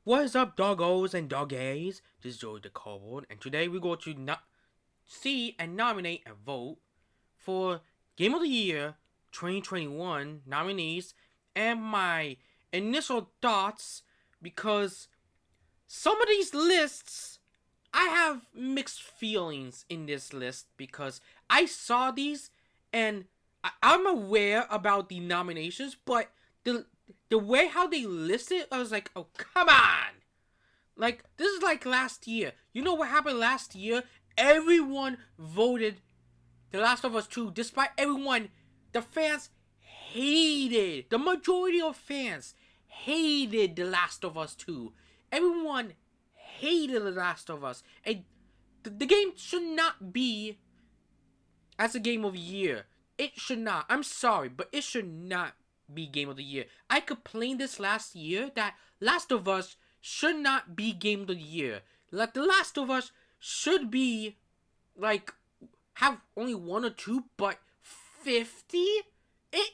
What is up, doggos and doggies? This is Joey the Cold, and today we're going to see and nominate and vote for Game of the Year 2021 nominees and my initial thoughts because some of these lists, I have mixed feelings in this list because I saw these and I'm aware about the nominations, but the way how they listed, I was like, oh, come on. Like, this is like last year. You know what happened last year? Everyone voted The Last of Us 2, despite everyone, the fans hated, the majority of fans hated The Last of Us 2. Everyone hated The Last of Us. And the game should not be as a game of the year. It should not. I'm sorry, but it should not be game of the year. I complained this last year that Last of Us should not be game of the year. Like, The Last of Us should be like have only one or two, but 50? It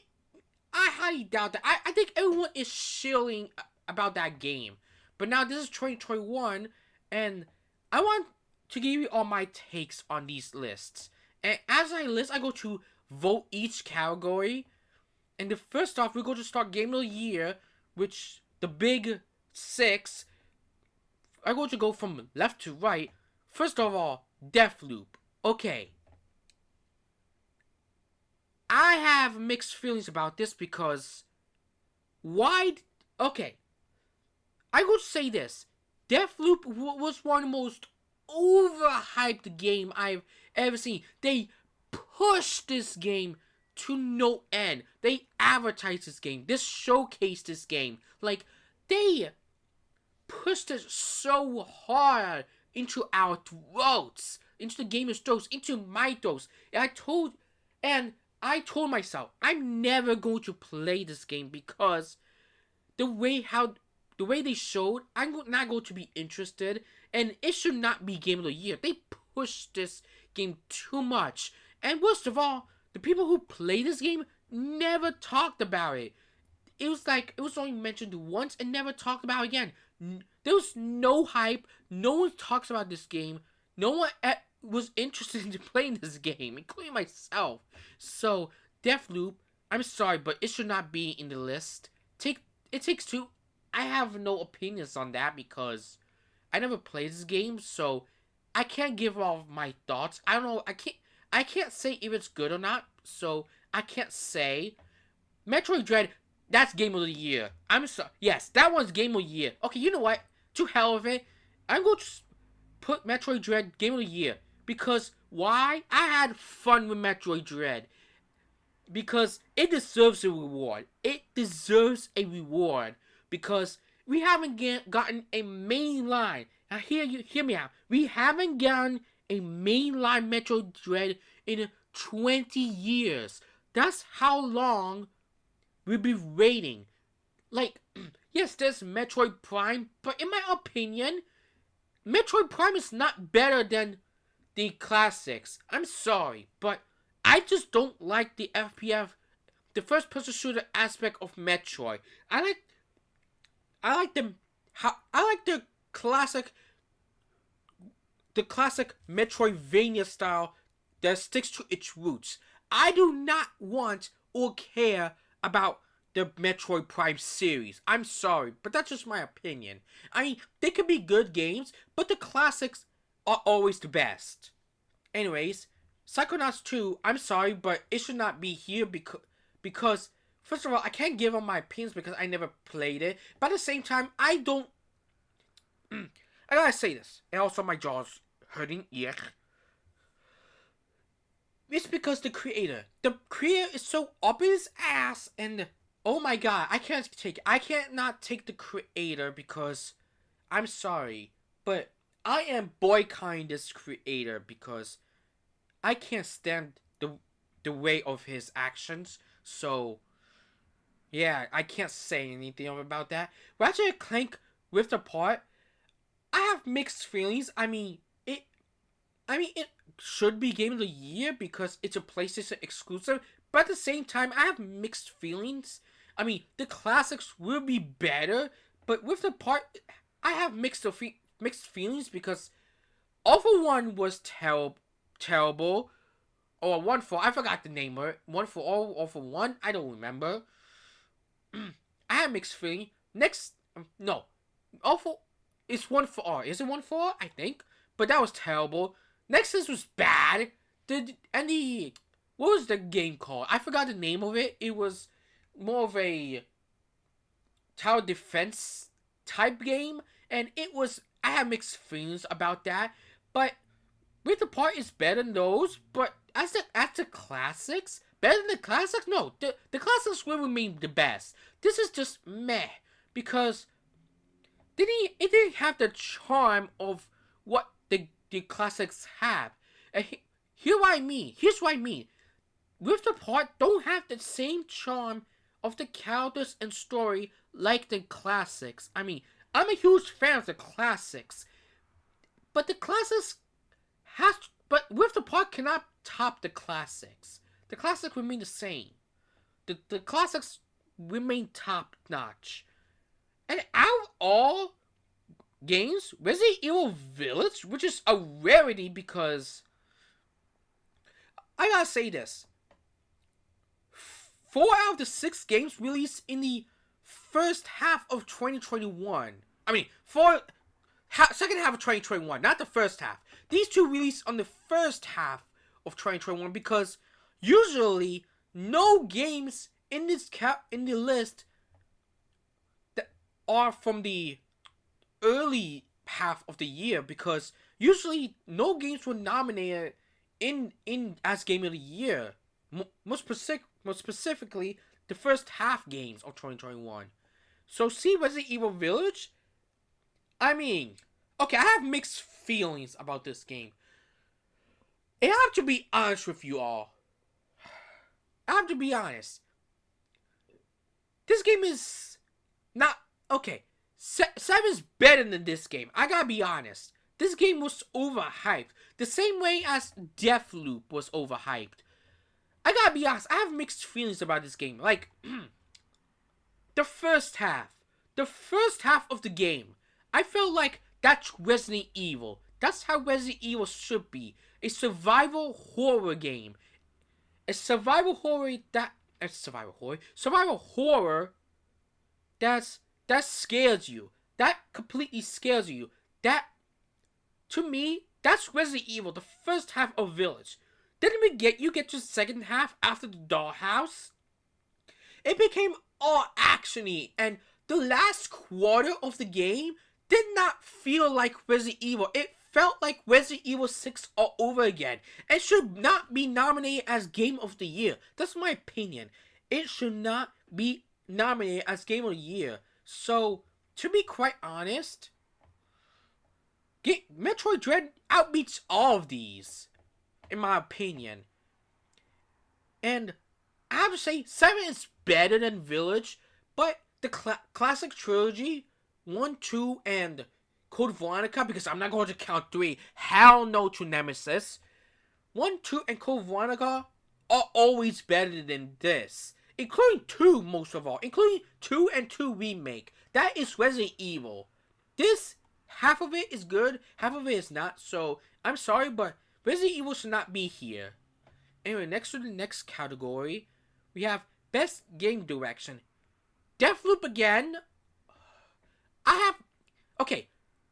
I highly doubt that. I think everyone is shilling about that game. But now this is 2021, and I want to give you all my takes on these lists. And as I list, I go to vote each category. And the first off, we're going to start Game of the Year, which the big six. I'm going to go from left to right. First of all, Deathloop. Okay. I have mixed feelings about this because why? Okay. I would say this. Deathloop was one of the most overhyped game I've ever seen. They pushed this game to no end. They advertised this game. They showcased this game. Like, they pushed it so hard into our throats, into the gamer's throats, into my throats. And I told myself, I'm never going to play this game because the way they showed, I'm not going to be interested, and it should not be Game of the Year. They pushed this game too much. And worst of all, the people who play this game never talked about it. It was like, it was only mentioned once and never talked about it again. There was no hype. No one talks about this game. No one was interested in playing this game, including myself. So, Deathloop, I'm sorry, but it should not be in the list. It Takes Two, I have no opinions on that because I never played this game, so I can't give all my thoughts. I don't know. I can't say if it's good or not, so I can't say. Metroid Dread, that's Game of the Year. I'm sorry. Yes, that one's Game of the Year. Okay, you know what? To hell with it. I'm going to put Metroid Dread Game of the Year. Because why? I had fun with Metroid Dread. Because it deserves a reward. It deserves a reward. Because we haven't gotten a mainline. Now hear me out. We haven't gotten a mainline Metroid Dread in 20 years. That's how long we've been waiting. Like, yes, there's Metroid Prime, but in my opinion, Metroid Prime is not better than the classics. I'm sorry, but I just don't like the FPF, the first-person shooter aspect of Metroid. I like the classic Metroidvania style that sticks to its roots. I do not want or care about the Metroid Prime series. I'm sorry, but that's just my opinion. I mean, they could be good games, but the classics are always the best. Anyways, Psychonauts 2, I'm sorry, but it should not be here because first of all, I can't give them my opinions because I never played it. But at the same time, I don't. I gotta say this, and also my jaw's hurting. Yeah. It's because the creator is so up his ass, and oh my god, I can't take it. I can't not take the creator because I'm sorry, but I am boycotting this creator because I can't stand the way of his actions. So yeah, I can't say anything about that. Ratchet and Clank Rift Apart, I have mixed feelings. I mean, it should be Game of the Year because it's a PlayStation exclusive, but at the same time, I have mixed feelings. I mean, the classics will be better, but Rift Apart, I have mixed feelings because Alpha 1 was terrible. Or 1 for, I forgot the name of it. 1 for all, or for 1, I don't remember. I have mixed feelings. Next, no. Alpha, it's 1 for all. Is it 1 for all? I think. But that was terrible. Nexus was bad. What was the game called? I forgot the name of it. It was more of a tower defense type game, and I have mixed feelings about that. But Rift Apart is better than those. But as the classics, better than the classics? No, the classics will remain the best. This is just meh because it didn't have the charm of what the classics have. And here's what I mean. Rift Apart don't have the same charm of the characters and story like the classics. I mean, I'm a huge fan of the classics, but but Rift Apart cannot top the classics. The classics remain the same. The classics remain top notch. And out of all games, Resident Evil Village, which is a rarity because I gotta say this. 4 out of the 6 games released in the first half of 2021. I mean, second half of 2021, not the first half. These 2 released on the first half of 2021 because usually no games in the list that are from the early half of the year, because usually no games were nominated in as game of the year. Most specifically, the first half games of 2021. So see Resident Evil Village. I mean, okay, I have mixed feelings about this game. I have to be honest with you all. I have to be honest. This game is not okay. 7's better than this game. I gotta be honest. This game was overhyped. The same way as Deathloop was overhyped. I gotta be honest. I have mixed feelings about this game. Like, the first half of the game, I felt like that's Resident Evil. That's how Resident Evil should be. A survival horror game. A survival horror that scares you. That completely scares you. That, to me, that's Resident Evil, the first half of Village. Then you get to the second half after the dollhouse. It became all actiony, and the last quarter of the game did not feel like Resident Evil. It felt like Resident Evil 6 all over again, and should not be nominated as Game of the Year. That's my opinion. It should not be nominated as Game of the Year. So, to be quite honest, Metroid Dread outbeats all of these, in my opinion. And I have to say, 7 is better than Village, but the classic trilogy, 1, 2, and Code Veronica, because I'm not going to count 3, hell no to Nemesis. 1, 2, and Code Veronica are always better than this. Including 2, most of all. Including 2 and 2 Remake. That is Resident Evil. This, half of it is good, half of it is not. So, I'm sorry, but Resident Evil should not be here. Anyway, next to the next category, we have Best Game Direction. Deathloop again.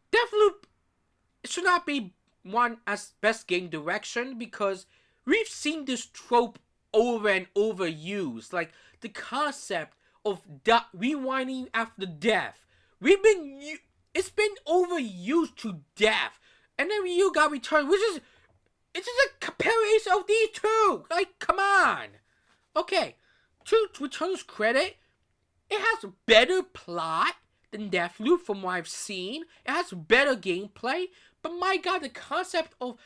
Deathloop should not be won as Best Game Direction because we've seen this trope over and over used. Like, the concept of rewinding after death. It's been overused to death. And then Ryu got returned, it's just a comparison of these 2. Like, come on. Okay, to Return's credit, it has better plot than Deathloop from what I've seen. It has better gameplay. But my god, the concept of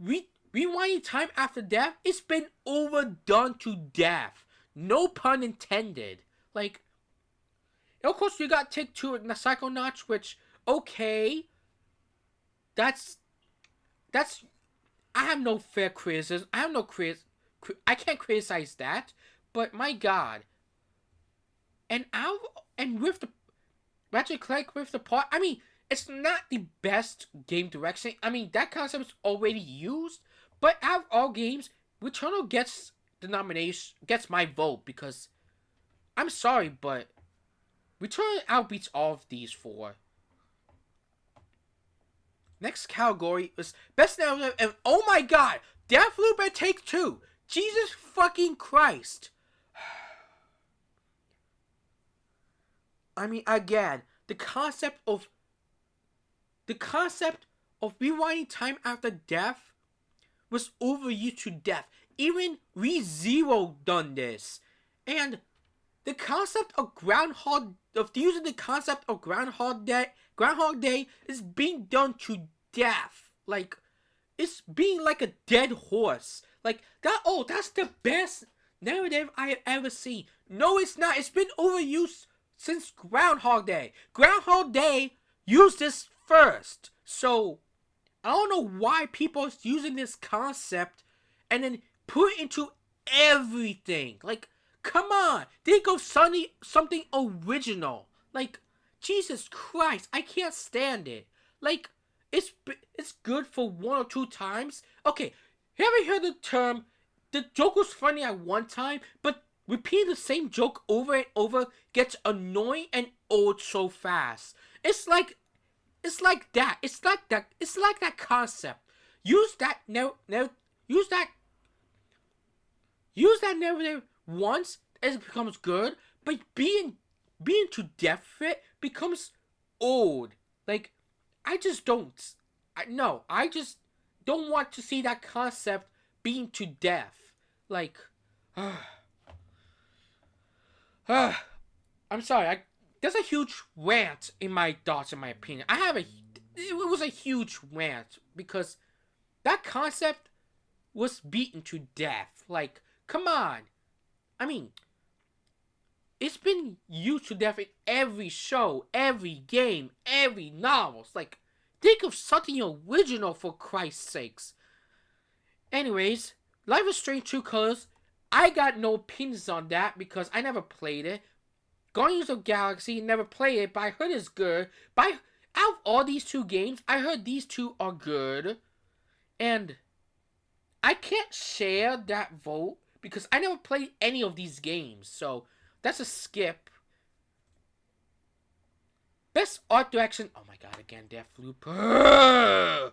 rewinding time after death, it's been overdone to death. No pun intended. Like, of course, you got Take-Two and the Psychonauts, which, okay, that's, I have no fair criticism. I can't criticize that, but my god. And with Ratchet Clank Rift Apart. I mean, it's not the best game direction. I mean, that concept is already used. But out of all games, Returnal gets the nomination, gets my vote because I'm sorry, but Returnal outbeats all of these four. Next category is Best Narrative, and oh my god, Deathloop and Take-Two. Jesus fucking Christ. I mean, again, the concept of rewinding time after death was overused to death. Even ReZero done this, and the concept of using the concept of Groundhog Day is being done to death. Like, it's being like a dead horse. Like that. Oh, that's the best narrative I have ever seen. No, it's not. It's been overused since Groundhog Day. Groundhog Day used this first. So I don't know why people are using this concept and then put it into everything. Like, come on, think of something original. Like, Jesus Christ, I can't stand it. Like, it's good for one or two times. Okay, have you heard the term? The joke was funny at one time, but repeating the same joke over and over gets annoying and old so fast. It's like that. It's like that concept. Use that narrative once as it becomes good, but being to death fit becomes old. Like, I just don't want to see that concept being to death. Like, I'm sorry. There's a huge rant in my thoughts, in my opinion. It was a huge rant because that concept was beaten to death. Like, come on. I mean, it's been used to death in every show, every game, every novel. It's like, think of something original, for Christ's sakes. Anyways, Life is Strange True Colors. I got no opinions on that because I never played it. Guardians of the Galaxy, never played it, but I heard it's good. Out of all these two games, I heard these two are good. And I can't share that vote because I never played any of these games. So that's a skip. Best art direction. Oh my god, again, Deathloop.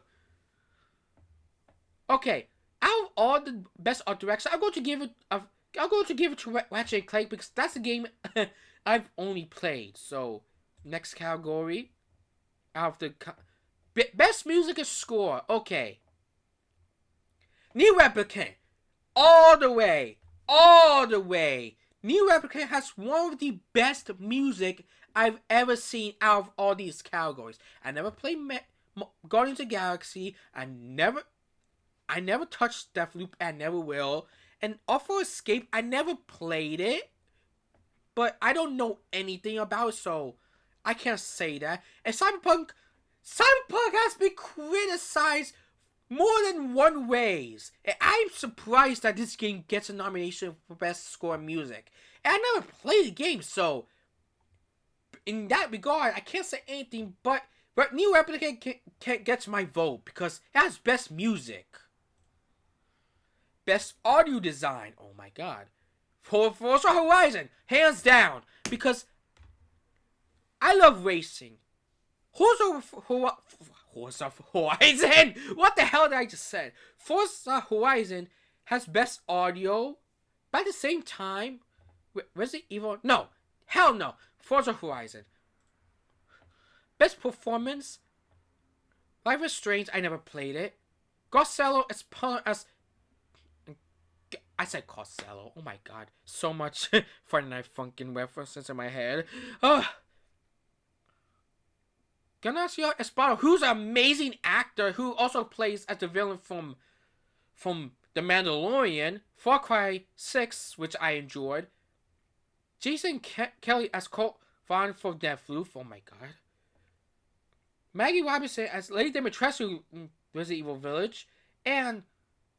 Okay, out of all the best art direction, I'm going to give it to Ratchet and Clank because that's a game I've only played. So next category, out of the best music and score. Okay, Nier Replicant, all the way. Nier Replicant has one of the best music I've ever seen out of all these categories. I never played Guardians of the Galaxy. I never touched Deathloop. I never will. And Awful Escape, I never played it, but I don't know anything about it, so I can't say that. And Cyberpunk has been criticized more than one ways. And I'm surprised that this game gets a nomination for Best Score in Music. And I never played the game, so in that regard, I can't say anything, but Nier Replicant gets my vote because it has best music. Best audio design. Oh my god. Forza Horizon, hands down, because I love racing. Forza Horizon. What the hell did I just say? Forza Horizon has best audio, but at the same time, Resident Evil. No, hell no. Forza Horizon. Best performance. Life is Strange. I never played it. Costello as I said Costello. Oh my god. So much Friday Night Funkin' references in my head. Ignacio Esparto, who's an amazing actor, who also plays as the villain from The Mandalorian, Far Cry 6, which I enjoyed. Jason Kelly as Colt Vaughn from Deathloop. Oh my god. Maggie Robinson as Lady Dimitrescu in Resident Evil Village. And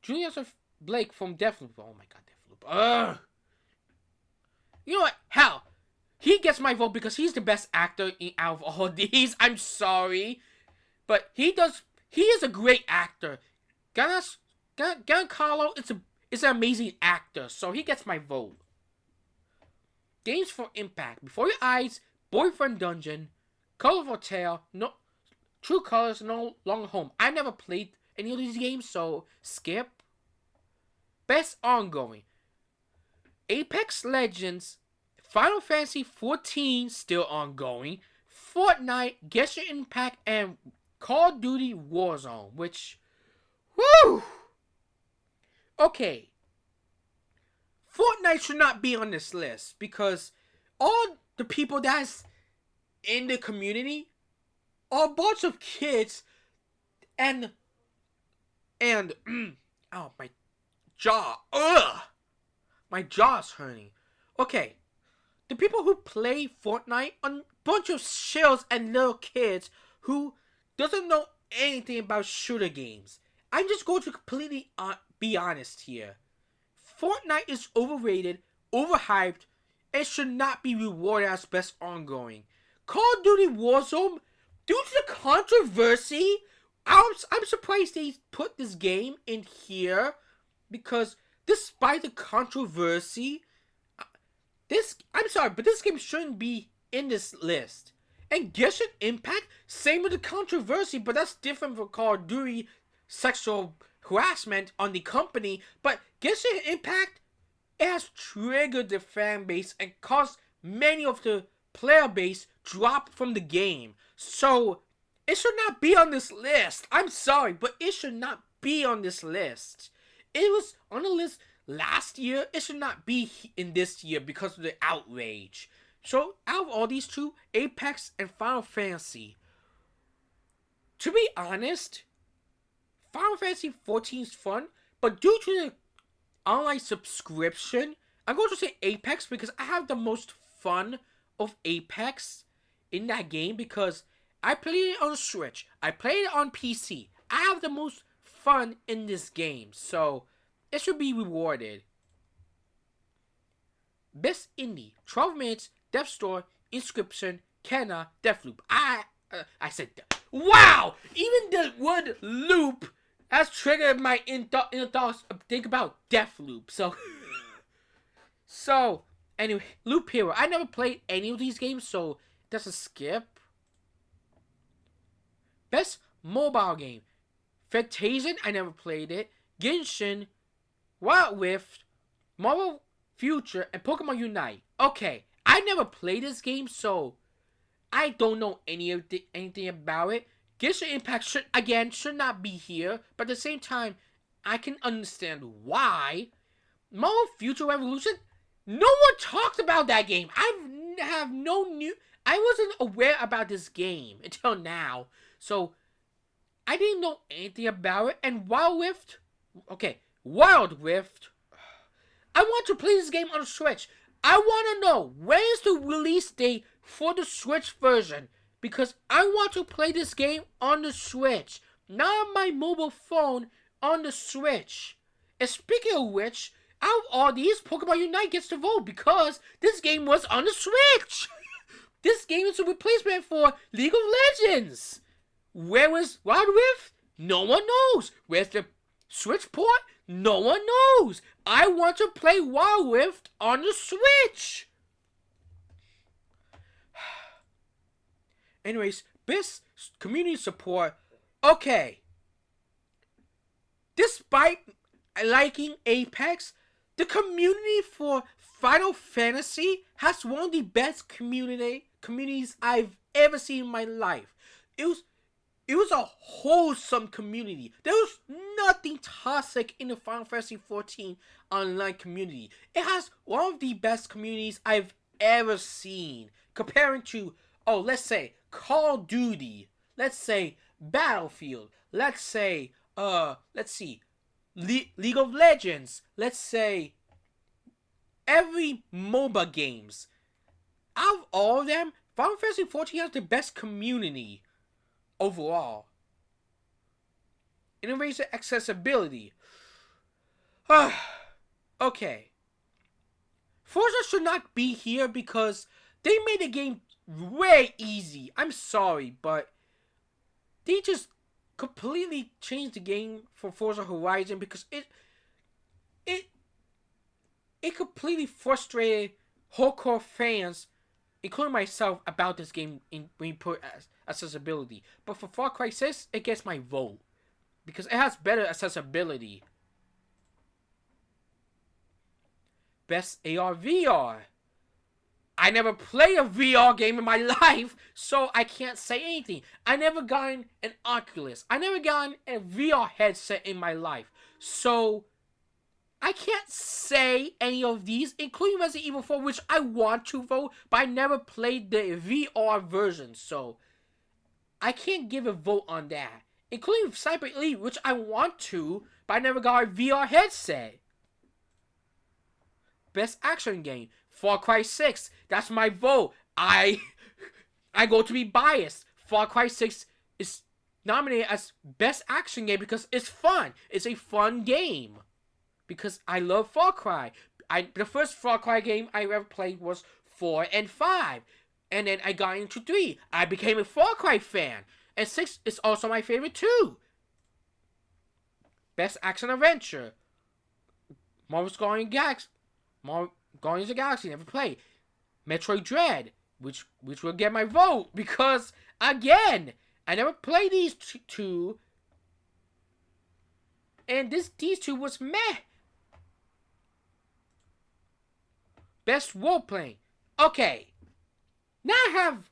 Julius Blake from Deathloop. Oh my god, Deathloop. Ugh. You know what? Hell. he gets my vote because he's the best actor out of all these. I'm sorry, but he is a great actor. Giancarlo is an amazing actor, so he gets my vote. Games for Impact: Before Your Eyes, Boyfriend Dungeon, Colorful Tale, No True Colors, No Longer Home. I never played any of these games, so skip. Best Ongoing: Apex Legends, Final Fantasy XIV still ongoing, Fortnite, Genshin Impact, and Call of Duty Warzone, which, whoo! Okay, Fortnite should not be on this list because all the people that's in the community are a bunch of kids and oh, my jaw, my jaw's hurting. Okay, the people who play Fortnite are a bunch of shills and little kids who doesn't know anything about shooter games. I'm just going to completely be honest here. Fortnite is overrated, overhyped, and should not be rewarded as best ongoing. Call of Duty Warzone, due to the controversy, I'm surprised they put this game in here because despite the controversy, I'm sorry, but this game shouldn't be in this list. And Genshin Impact, same with the controversy, but that's different from Call of Duty sexual harassment on the company. But Genshin Impact, it has triggered the fan base and caused many of the player base drop from the game. So it should not be on this list. I'm sorry, but it should not be on this list. It was on the list last year. It should not be in this year because of the outrage. So out of all these two, Apex and Final Fantasy, to be honest, Final Fantasy 14 is fun, but due to the online subscription, I'm going to say Apex because I have the most fun of Apex in that game because I played it on Switch, I played it on PC. I have the most fun in this game, so it should be rewarded. Best Indie: 12 Minutes, Death Store, Inscription, Kenna, Deathloop. I said, wow! Even the word loop has triggered my inner thoughts. Think about Deathloop. So anyway, Loop Hero. I never played any of these games, so that's a skip. Best mobile game: Fantasia. I never played it. Genshin, Wild Rift, Marvel Future, and Pokemon Unite. Okay, I never played this game, so I don't know anything about it. Genshin Impact should not be here, but at the same time, I can understand why. Marvel Future Revolution, no one talked about that game. I wasn't aware about this game until now, so I didn't know anything about it. And Wild Rift, Wild Rift, I want to play this game on Switch. I want to know when is the release date for the Switch version, because I want to play this game on the Switch, not on my mobile phone, on the Switch. And speaking of which, out of all these, Pokemon Unite gets the vote because this game was on the Switch. This game is a replacement for League of Legends. Where was Wild Rift? No one knows. Where's the Switch port? No one knows. I want to play Wild Rift on the Switch. Anyways, best community support. Okay. Despite liking Apex, the community for Final Fantasy has one of the best communities I've ever seen in my life. It was a wholesome community. There was nothing toxic in the Final Fantasy XIV online community. It has one of the best communities I've ever seen. Comparing to, let's say, Call of Duty. Let's say, Battlefield. Let's say, League of Legends. Let's say, every MOBA games. Out of all of them, Final Fantasy XIV has the best community overall. Innovation, accessibility. Okay. Forza should not be here because they made the game way easy. I'm sorry, but they just completely changed the game for Forza Horizon because it completely frustrated hardcore fans, including myself, about this game when you put accessibility. But for Far Cry 6, it gets my vote because it has better accessibility. Best ARVR. I never played a VR game in my life, so I can't say anything. I never gotten an Oculus. I never gotten a VR headset in my life. So I can't say any of these, including Resident Evil 4, which I want to vote, but I never played the VR version, so I can't give a vote on that. Including Cyber Elite, which I want to, but I never got a VR headset. Best action game, Far Cry 6. That's my vote. I go to be biased. Far Cry 6 is nominated as best action game because it's fun. It's a fun game. Because I love Far Cry. The first Far Cry game I ever played was 4 and 5. And then I got into 3. I became a Far Cry fan. And 6 is also my favorite too. Best action adventure, Marvel's Guardians of the Galaxy, never played. Metroid Dread, which will get my vote because, again, I never played these two. And these two was meh. Best role-playing. Okay. Now I have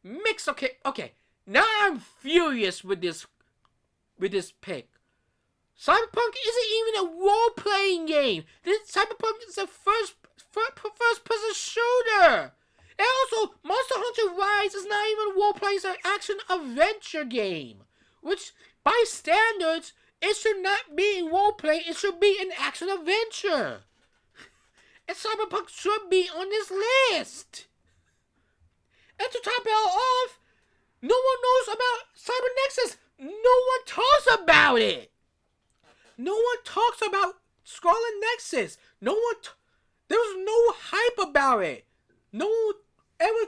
mixed... Okay. Now I'm furious with this pick. Cyberpunk isn't even a role-playing game. This Cyberpunk is a first-person shooter. And also, Monster Hunter Rise is not even a role-playing, it's an action-adventure game. Which, by standards, it should not be role-playing, it should be an action-adventure. And Cyberpunk should be on this list. And to top it all off, no one knows about Cybernexus. No one talks about it. No one talks about Scarlet Nexus. There was no hype about it. No one ever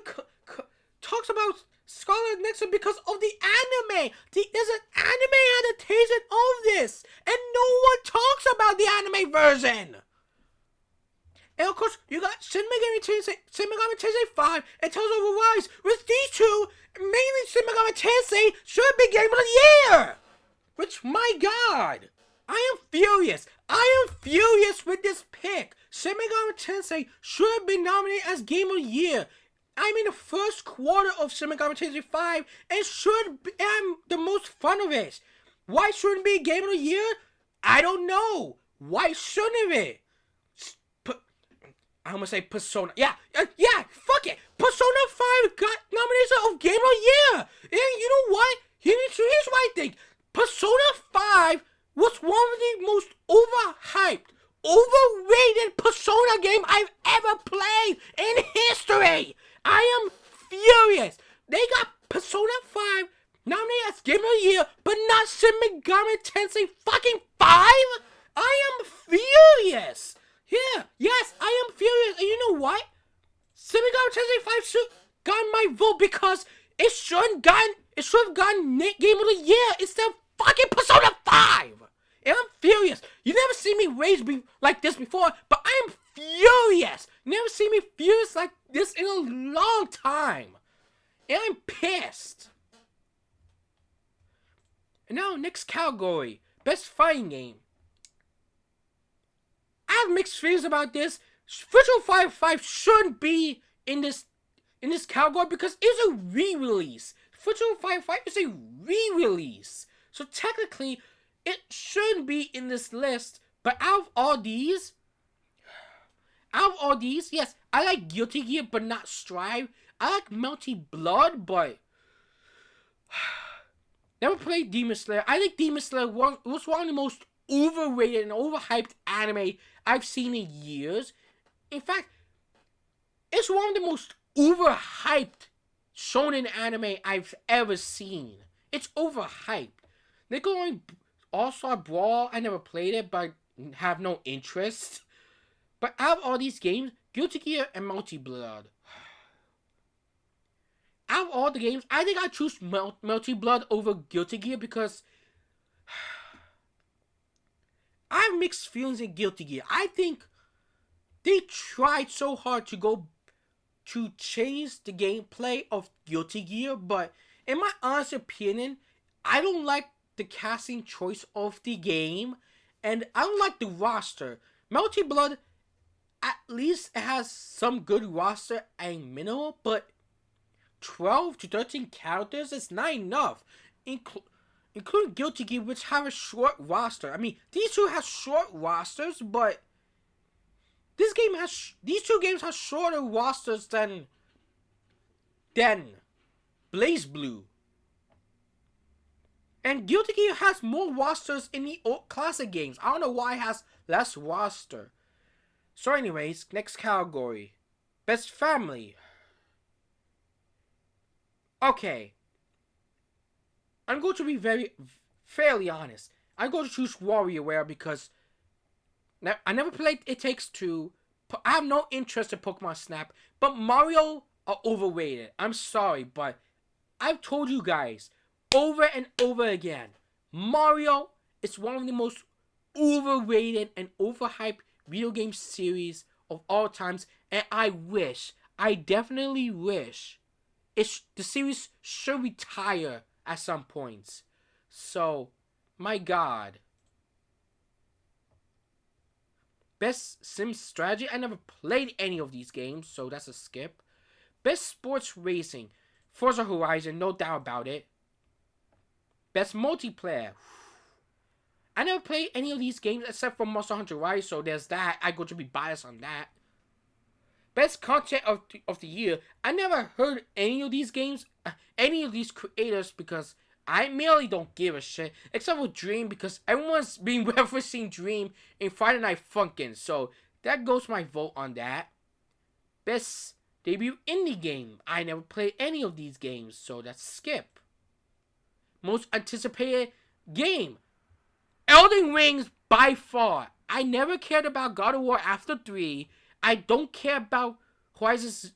talks about Scarlet Nexus because of the anime. There's an anime adaptation of this, and no one talks about the anime version. And of course, you got Shin Megami Tensei 5 and Tales of Arise. With these two, mainly Shin Megami Tensei should be Game of the Year. Which, my God, I am furious. I am furious with this pick. Shin Megami Tensei should have been nominated as Game of the Year. I'm in the first quarter of Shin Megami Tensei 5 and am the most fun of it. Why shouldn't it be Game of the Year? I don't know. Why shouldn't it? I'm gonna say Persona. Yeah, fuck it. Persona 5 got nomination of Game of the Year. And you know what? Here's what I think. Persona 5 was one of the most overhyped, overrated Persona game I've ever played in history. I am furious. They got Persona 5 nominated as Game of the Year, but not Shin Megami Tensei fucking 5? I am furious. Yeah, yes, I am furious. And you know what? Shin Megami Tensei 5 should got my vote because it should have gotten Game of the Year instead of fucking Persona 5. And I'm furious. You never seen me rage like this before, but I am furious. You never seen me furious like this in a long time. And I'm pissed. And now, next category. Best fighting game. I have mixed feelings about this. Virtual Fighter 5 shouldn't be in this category because it's a re-release. Virtual Fighter 5 is a re-release. So technically, it shouldn't be in this list. But out of all these, yes, I like Guilty Gear, but not Strive. I like Melty Blood, but never played Demon Slayer. I think Demon Slayer was one of the most overrated and overhyped anime I've seen in years. In fact, it's one of the most overhyped shonen anime I've ever seen. It's overhyped. Nickelodeon All-Star Brawl, I never played it, but have no interest. But out of all these games, Guilty Gear and Melty Blood. all the games, I think I choose Melty Blood over Guilty Gear because I have mixed feelings in Guilty Gear. I think they tried so hard to change the gameplay of Guilty Gear, but in my honest opinion, I don't like the casting choice of the game, and I don't like the roster. Melty Blood, at least it has some good roster and minimal, but 12 to 13 characters is not enough. Including Guilty Gear, which have a short roster. I mean, these two have short rosters, but these two games have shorter rosters than Blaze Blue. And Guilty Gear has more rosters in the old classic games. I don't know why it has less roster. So anyways, next category. Best Family. Okay. I'm going to be fairly honest. I'm going to choose WarioWare because I never played It Takes Two. I have no interest in Pokemon Snap. But Mario are overrated. I'm sorry, but I've told you guys over and over again, Mario is one of the most overrated and overhyped video game series of all times, and I definitely wish the series should retire at some points. So, my God. Best Sim Strategy, I never played any of these games, so that's a skip. Best Sports Racing, Forza Horizon, no doubt about it. Best Multiplayer, I never played any of these games except for Monster Hunter Rise, so there's that. I'm going to be biased on that. Best Content of the Year, I never heard any of these games, any of these creators, because I merely don't give a shit, except for Dream, because everyone's been referencing Dream in Friday Night Funkin', so that goes my vote on that. Best Debut Indie Game, I never played any of these games, so that's skip. Most anticipated game, Elden Rings by far. I never cared about God of War after 3. I don't care about Horizon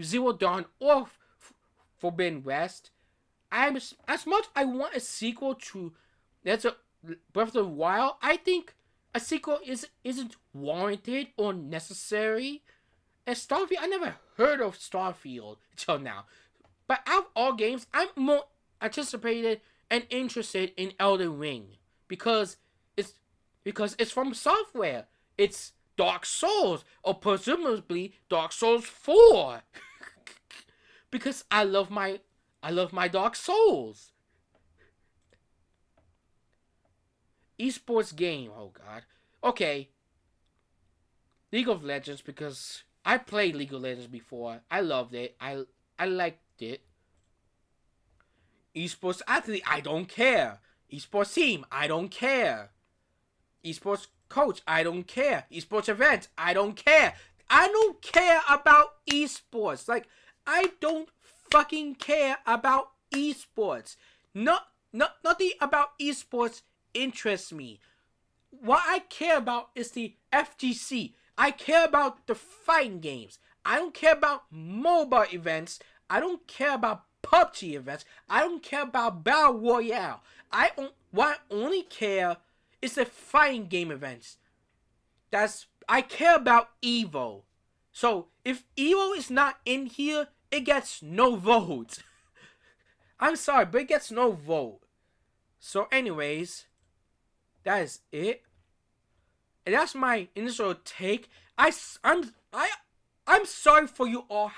Zero Dawn or Forbidden West. As much I want a sequel to Breath of the Wild, I think a sequel isn't warranted or necessary. And Starfield, I never heard of Starfield until now. But out of all games, I'm more anticipated and interested in Elden Ring because it's from Software. It's Dark Souls, or presumably Dark Souls 4. Because I love my Dark Souls. Esports game, oh god. Okay. League of Legends, because I played League of Legends before. I loved it. I liked it. Esports athlete, I don't care. Esports team, I don't care. Esports coach, I don't care. Esports event, I don't care. I don't care about esports. Like, I don't fucking care about esports. Nothing about esports interests me. What I care about is the FGC. I care about the fighting games. I don't care about MOBA events. I don't care about PUBG events. I don't care about Battle Royale. What I only care is the fighting game events. I care about Evo. So if Evo is not in here, it gets no vote. I'm sorry, but it gets no vote. So anyways, that is it. And that's my initial take. I'm sorry for you all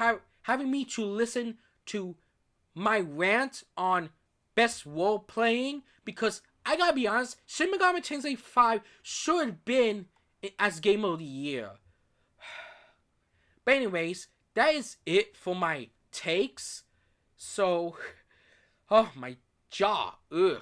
having me to listen to my rant on best role playing, because I gotta be honest, Shin Megami Tensei 5 should have been as Game of the Year. But anyways, that is it for my takes. So, oh, my jaw. Ugh.